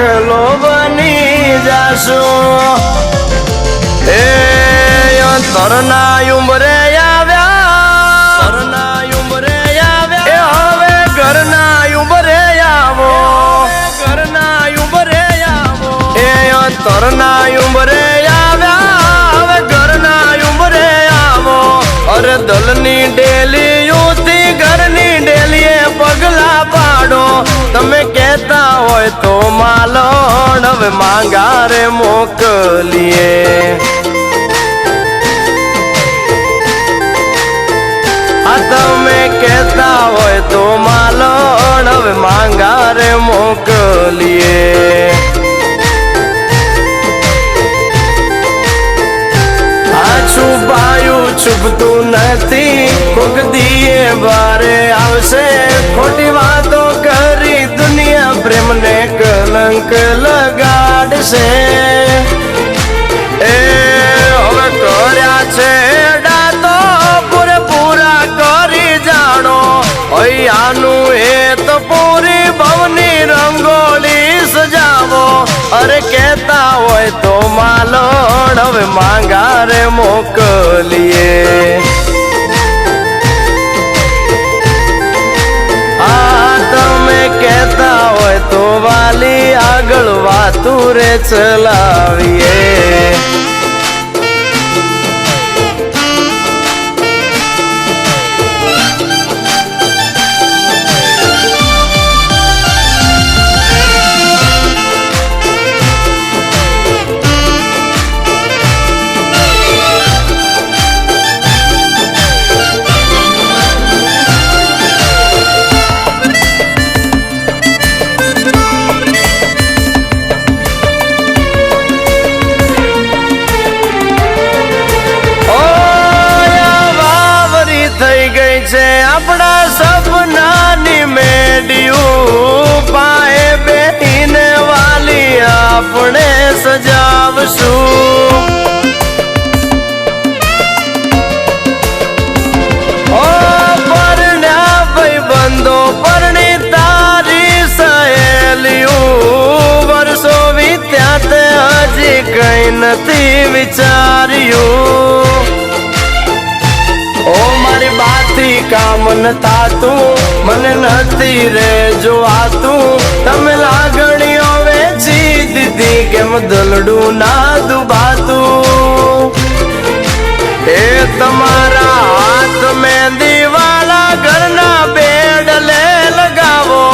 દાખલો બની જાશો એ તરના ઉંમરે આવ્યા તરના ઉંમરે આવ્યા હવે ઘરના ઉંમરે આવો ઘરના ઉંમરે આવો એ તરના ઉંમરે આવ્યા હવે ઘરના ઉંમરે આવો અરે દલની ડેલી યુતી ઘરની ડેલીએ પગલા પાડો તમે કહેતા હોય તો માલણ હવે માંગારે મોકલીએ તમે કહેતા હોય તો માલણ હવે માંગારે મોકલીએ છુપાયું છુપતું નથી કોક દીએ બારે આવશે ખોટી વાતો કરી દુનિયા પ્રેમને કલંક લગાડશે એ હવે કર્યા છે ડાતો પૂરેપૂરા કરી જાણો આનું એ તો પૂરી ભવની રંગોળી સજાવો અરે કહેતા હોય તો માલણ હવે માંગારે મોકલીએ તમે કહેતા હોય તો વાલી આગળ વાતું રે ચલાવીએ આપણા સપનાની મેડિયું પાએ બેઠીને વાલી આપણે સજાવશું ઓ પરણ્યા ભાઈબંધો પરણી તારી સહેલિયું વર્ષો વીત્યા તે હજી કઈ નથી વિચાર્યું ઓ મારી બાથી કામ ન થાતું મને નથી રે જોવાતું તમે લાગણીઓ વેચી દીધી કેમ દલડું ના દુભાતું એ તમારા હાથ મહેંદી વાળા ઘરના બેડલે લગાવો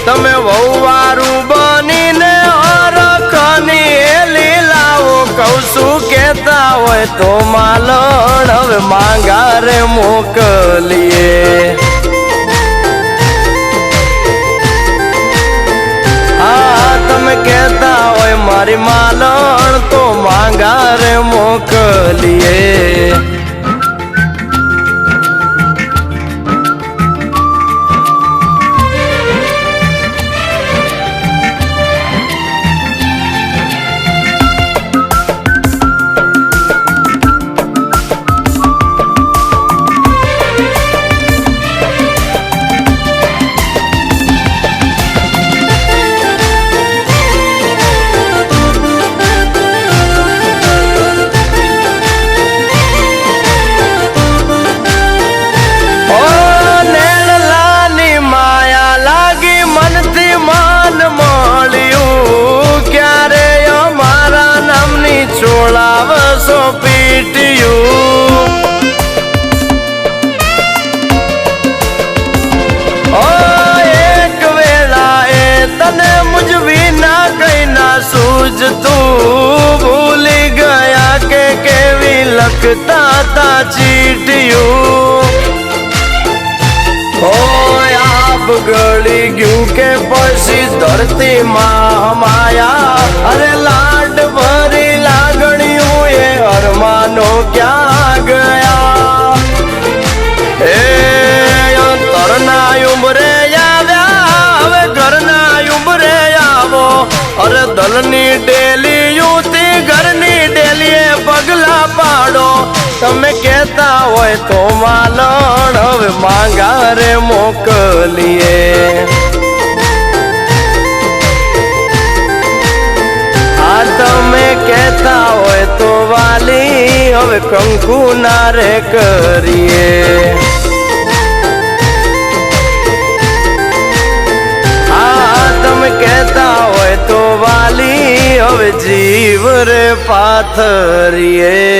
તમે વહુવારું બનીને હરખની એલી લાવો કહું છું કહેતા હોય તો માલણ હવે માંગારે મોકલીએ તમે કહેતા હોય મારી માલણ તો માંગારે મોકલીએ તું ભૂલી ગયા કે કેવી લખતા તા ચીટિયું હોય આપ ગળી ગયું કે પછી ધરતી માં હમાયા અરે લાડ ભરી લાગણીયું એ અરમાનો ક્યાં ગયા એ તરના ઉંમરે આવ્યા હવે ઘરના ઉંમરે આવો અરે દલની ડેલી યુતી ઘરની ડેલીએ પગલા પાડો તમે કહેતા હોય તો માલણ હવે માંગારે મોકલીએ કહેતા હોય તો વાલી હવે કંકુ ના રે કરીએ. તમે કહેતા હોય તો વાલી હવે જીવ રે પાથરીએ.